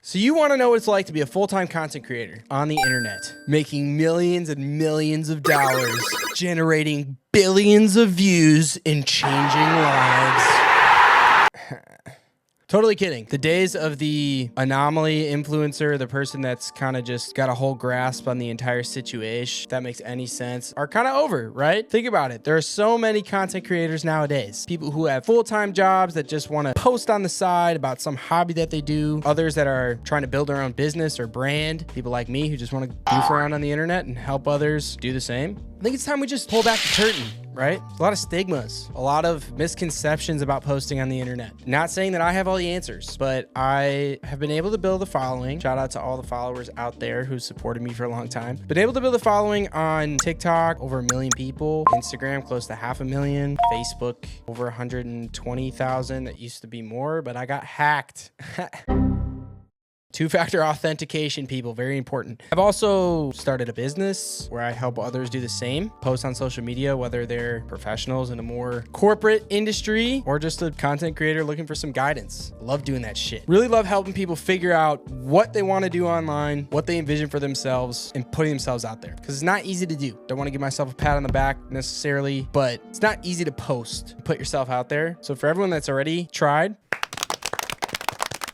So you want to know what it's like to be a full-time content creator on the internet, making millions and millions of dollars, generating billions of views, and changing lives. Totally kidding. The days of the anomaly influencer, the person that's kind of just got a whole grasp on the entire situation, if that makes any sense, are kind of over, right? Think about it. There are so many content creators nowadays. People who have full-time jobs that just want to post on the side about some hobby that they do. Others that are trying to build their own business or brand. People like me who just want to goof around on the internet and help others do the same. I think it's time we just pull back the curtain, right? A lot of stigmas, a lot of misconceptions about posting on the internet. Not saying that I have all the answers, but I have been able to build a following. Shout out to all the followers out there who supported me for a long time. Been able to build a following on TikTok, over 1 million people, Instagram, close to 500,000, Facebook, over 120,000. That used to be more, but I got hacked. Two-factor authentication, people, very important. I've also started a business where I help others do the same. Post on social media, whether they're professionals in a more corporate industry or just a content creator looking for some guidance. Love doing that shit. Really love helping people figure out what they want to do online, what they envision for themselves, and putting themselves out there. Because it's not easy to do. Don't want to give myself a pat on the back necessarily, but it's not easy to post, put yourself out there. So for everyone that's already tried,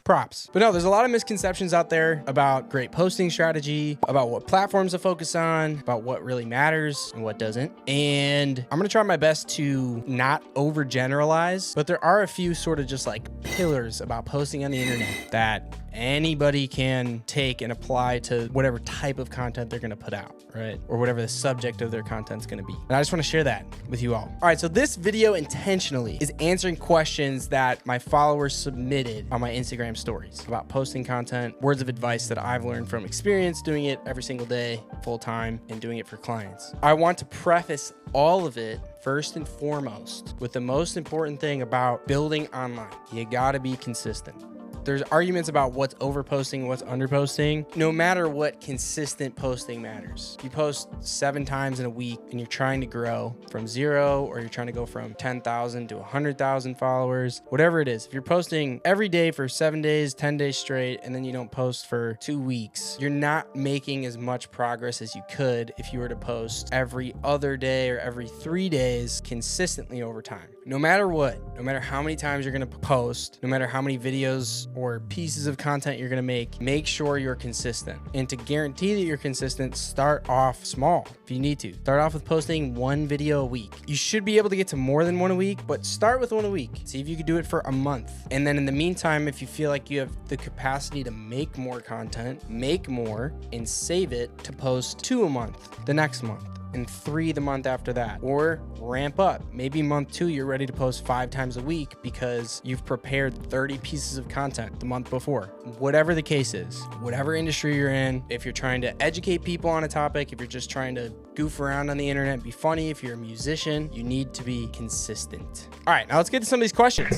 props. But no, there's a lot of misconceptions out there about great posting strategy, about what platforms to focus on, about what really matters and what doesn't. And I'm gonna try my best to not overgeneralize, but there are a few sort of just like pillars about posting on the internet that anybody can take and apply to whatever type of content they're gonna put out, right? Or whatever the subject of their content's gonna be. And I just wanna share that with you all. All right, so this video intentionally is answering questions that my followers submitted on my Instagram stories about posting content, words of advice that I've learned from experience doing it every single day, full time, and doing it for clients. I want to preface all of it first and foremost with the most important thing about building online. You gotta be consistent. There's arguments about what's overposting and what's underposting. No matter what, consistent posting matters. If you post 7 times in a week and you're trying to grow from 0, or you're trying to go from 10,000 to 100,000 followers, whatever it is, if you're posting every day for 7 days, 10 days straight, and then you don't post for 2 weeks, you're not making as much progress as you could if you were to post every other day or every 3 days consistently over time. No matter what, no matter how many times you're gonna post, no matter how many videos or pieces of content you're gonna make sure you're consistent. And to guarantee that you're consistent, start off small if you need to. Start off with posting 1 video a week. You should be able to get to more than 1 a week, but start with 1 a week. See if you can do it for a month. And then in the meantime, if you feel like you have the capacity to make more content, make more and save it to post 2 a month the next month, and 3 the month after that, or ramp up. Maybe month 2, you're ready to post 5 times a week because you've prepared 30 pieces of content the month before. Whatever the case is, whatever industry you're in, if you're trying to educate people on a topic, if you're just trying to goof around on the internet, be funny, if you're a musician, you need to be consistent. All right, now let's get to some of these questions.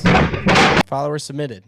Followers submitted.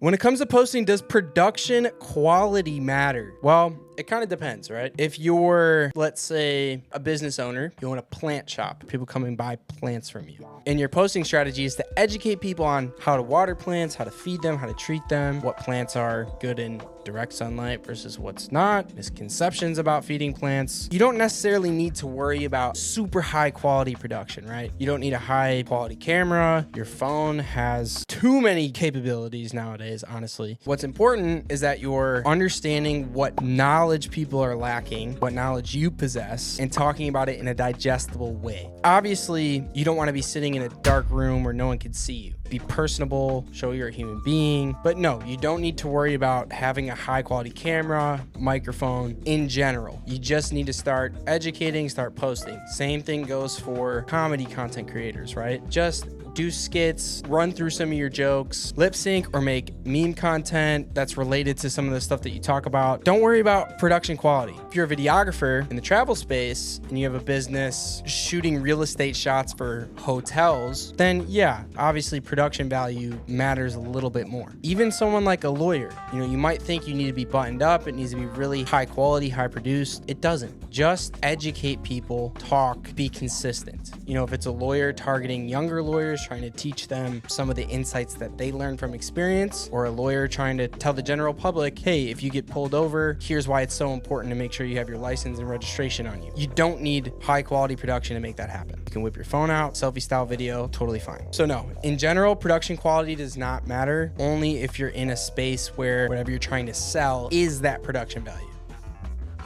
When it comes to posting, does production quality matter? Well, it kind of depends, right? If you're, let's say, a business owner, you own a plant shop, people come and buy plants from you. And your posting strategy is to educate people on how to water plants, how to feed them, how to treat them, what plants are good in direct sunlight versus what's not, misconceptions about feeding plants. You don't necessarily need to worry about super high quality production, right? You don't need a high quality camera. Your phone has too many capabilities nowadays, honestly. What's important is that you're understanding what knowledge people are lacking, what knowledge you possess, and talking about it in a digestible way. Obviously, you don't want to be sitting in a dark room where no one can see you. Be personable, show you're a human being. But no, you don't need to worry about having a high quality camera, microphone in general. You just need to start educating, start posting. Same thing goes for comedy content creators, right? Just do skits, run through some of your jokes, lip sync or make meme content that's related to some of the stuff that you talk about. Don't worry about production quality. If you're a videographer in the travel space and you have a business shooting real estate shots for hotels, then yeah, obviously production value matters a little bit more. Even someone like a lawyer, you might think you need to be buttoned up, it needs to be really high quality, high produced. It doesn't. Just educate people, talk, be consistent. If it's a lawyer targeting younger lawyers, trying to teach them some of the insights that they learned from experience, or a lawyer trying to tell the general public, hey, if you get pulled over, here's why it's so important to make sure you have your license and registration on you. You don't need high quality production to make that happen. You can whip your phone out, selfie style video, totally fine. So no, in general, production quality does not matter, only if you're in a space where whatever you're trying to sell is that production value.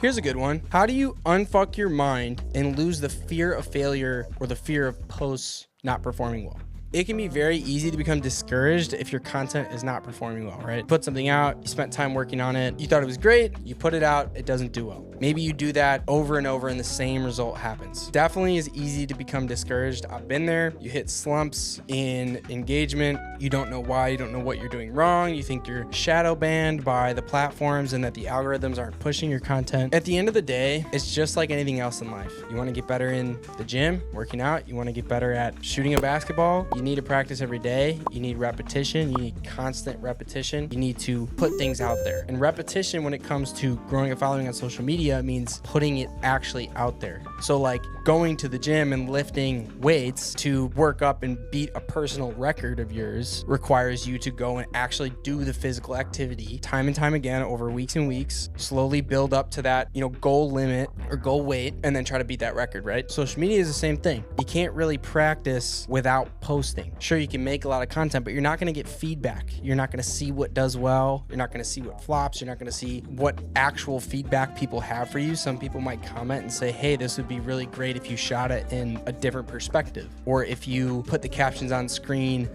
Here's a good one. How do you unfuck your mind and lose the fear of failure or the fear of posts not performing well? It can be very easy to become discouraged if your content is not performing well, right? Put something out, you spent time working on it, you thought it was great, you put it out, it doesn't do well. Maybe you do that over and over and the same result happens. Definitely is easy to become discouraged. I've been there. You hit slumps in engagement. You don't know why, you don't know what you're doing wrong. You think you're shadow banned by the platforms and that the algorithms aren't pushing your content. At the end of the day, it's just like anything else in life. You want to get better in the gym, working out. You want to get better at shooting a basketball. You need to practice every day. You need repetition. You need constant repetition. You need to put things out there. And repetition, when it comes to growing a following on social media, means putting it actually out there. So like going to the gym and lifting weights to work up and beat a personal record of yours requires you to go and actually do the physical activity time and time again over weeks and weeks, slowly build up to that, goal limit or goal weight, and then try to beat that record, right? Social media is the same thing. You can't really practice without posting. Sure, you can make a lot of content, but you're not going to get feedback. You're not going to see what does well. You're not going to see what flops. You're not going to see what actual feedback people have for you. Some people might comment and say, hey, this would be really great if you shot it in a different perspective, or if you put the captions on screen,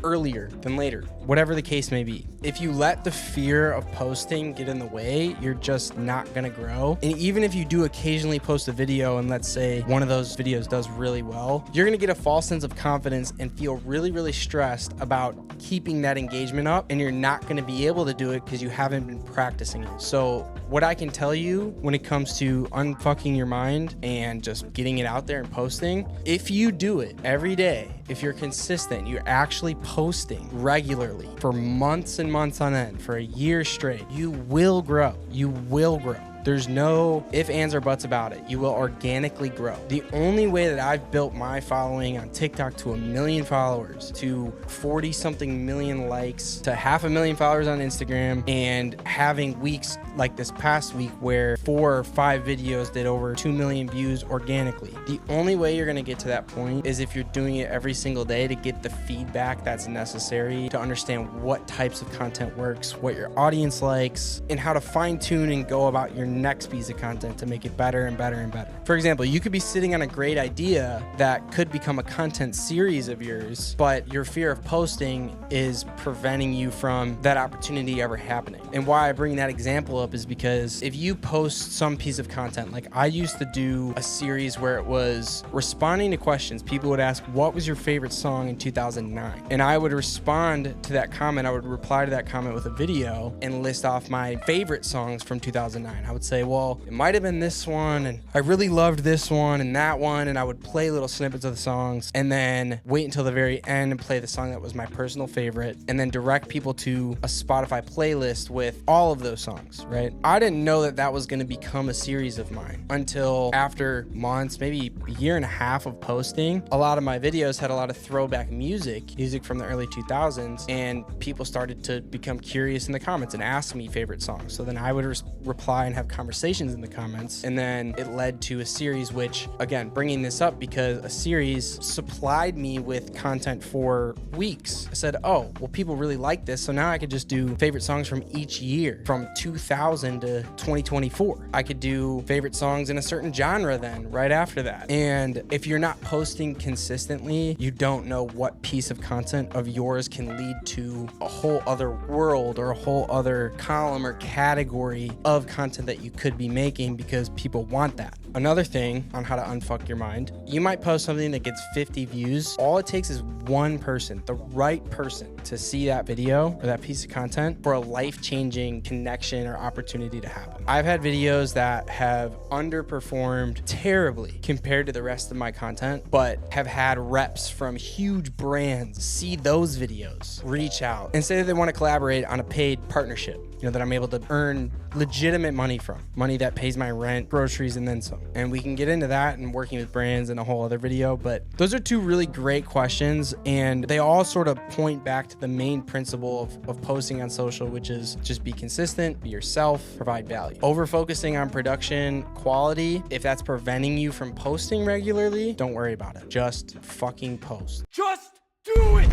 earlier than later, whatever the case may be. If you let the fear of posting get in the way, you're just not going to grow. And even if you do occasionally post a video and let's say one of those videos does really well, you're going to get a false sense of confidence and feel really, really stressed about keeping that engagement up, and you're not going to be able to do it because you haven't been practicing it. So what I can tell you when it comes to unfucking your mind and just getting it out there and posting, if you do it every day, if you're consistent, you're actually posting regularly for months and months on end, for a year straight, you will grow. You will grow. There's no ifs, ands, or buts about it. You will organically grow. The only way that I've built my following on TikTok to 1 million followers, to 40-something million likes, to 500,000 followers on Instagram, and having weeks like this past week where 4 or 5 videos did over 2 million views organically. The only way you're gonna get to that point is if you're doing it every single day to get the feedback that's necessary to understand what types of content works, what your audience likes, and how to fine-tune and go about your next piece of content to make it better and better and better. For example, you could be sitting on a great idea that could become a content series of yours, but your fear of posting is preventing you from that opportunity ever happening. And why I bring that example up is because if you post some piece of content, like I used to do a series where it was responding to questions. People would ask, what was your favorite song in 2009? And I would respond to that comment. I would reply to that comment with a video and list off my favorite songs from 2009. I would say, well, it might have been this one, and I really loved this one and that one, and I would play little snippets of the songs and then wait until the very end and play the song that was my personal favorite, and then direct people to a Spotify playlist with all of those songs, right? I didn't know that that was going to become a series of mine until after months, maybe a year and a half of posting. A lot of my videos had a lot of throwback music from the early 2000s, and people started to become curious in the comments and ask me favorite songs. So then I would reply and have conversations in the comments, and then it led to a series, which, again, bringing this up because a series supplied me with content for weeks. I said, oh, well, people really like this, so now I could just do favorite songs from each year, from 2000 to 2024. I could do favorite songs in a certain genre then, right after that. And if you're not posting consistently, you don't know what piece of content of yours can lead to a whole other world or a whole other column or category of content that you could be making because people want that. Another thing on how to unfuck your mind, you might post something that gets 50 views. All it takes is one person, the right person, to see that video or that piece of content for a life-changing connection or opportunity to happen. I've had videos that have underperformed terribly compared to the rest of my content, but have had reps from huge brands see those videos, reach out, and say that they want to collaborate on a paid partnership. that I'm able to earn legitimate money from, money that pays my rent, groceries, and then some. And we can get into that and working with brands in a whole other video, but those are two really great questions, and they all sort of point back to the main principle of posting on social, which is just be consistent, be yourself, provide value. Over focusing on production quality, if that's preventing you from posting regularly, don't worry about it. Just fucking post. Just do it!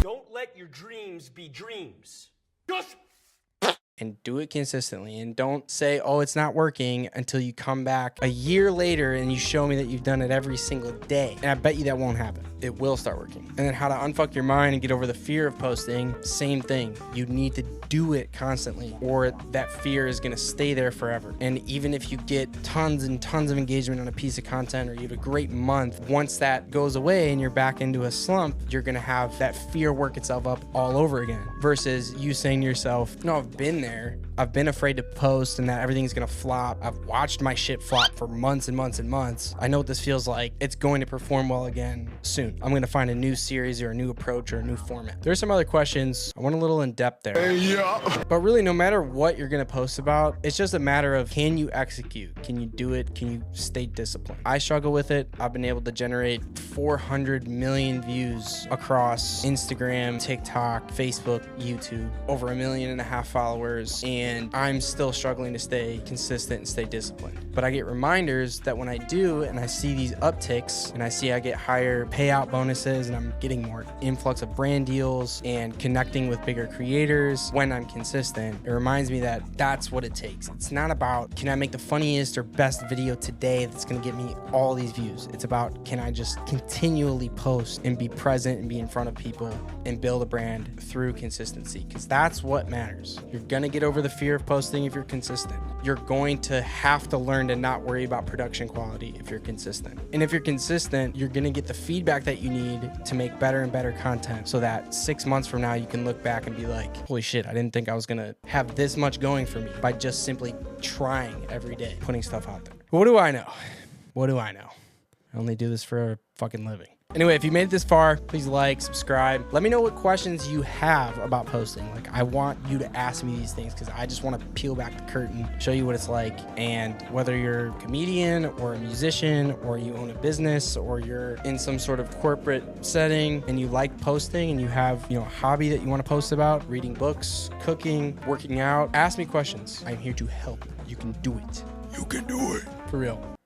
Don't let your dreams be dreams. Just and do it consistently, and don't say, oh, it's not working, until you come back a year later and you show me that you've done it every single day. And I bet you that won't happen. It will start working. And then how to unfuck your mind and get over the fear of posting, same thing. You need to do it constantly, or that fear is gonna stay there forever. And even if you get tons and tons of engagement on a piece of content, or you have a great month, once that goes away and you're back into a slump, you're gonna have that fear work itself up all over again. Versus you saying to yourself, no, I've been there. I've been afraid to post and that everything's gonna flop. I've watched my shit flop for months and months and months. I know what this feels like. It's going to perform well again soon. I'm gonna find a new series or a new approach or a new format. There's some other questions. I went a little in depth there. But really, no matter what you're gonna post about, it's just a matter of, can you execute? Can you do it? Can you stay disciplined? I struggle with it. I've been able to generate 400 million views across Instagram, TikTok, Facebook, YouTube, over 1.5 million followers, and I'm still struggling to stay consistent and stay disciplined. But I get reminders that when I do, and I see these upticks, and I see I get higher payout bonuses, and I'm getting more influx of brand deals and connecting with bigger creators when I'm consistent, it reminds me that that's what it takes. It's not about, can I make the funniest or best video today that's gonna get me all these views? It's about, can I just continually post and be present and be in front of people and build a brand through consistency? Because that's what matters. You're gonna get over the fear of posting if you're consistent. You're going to have to learn to not worry about production quality if you're consistent. And if you're consistent, you're gonna get the feedback that you need to make better and better content, so that 6 months from now you can look back and be like, holy shit, I didn't think I was gonna have this much going for me by just simply trying every day, putting stuff out there. But what do I know? What do I know? I only do this for a fucking living. Anyway, if you made it this far, please like, subscribe. Let me know what questions you have about posting. Like, I want you to ask me these things because I just want to peel back the curtain, show you what it's like. And whether you're a comedian or a musician, or you own a business, or you're in some sort of corporate setting and you like posting and you have, a hobby that you want to post about, reading books, cooking, working out, ask me questions. I'm here to help. You can do it. You can do it. For real.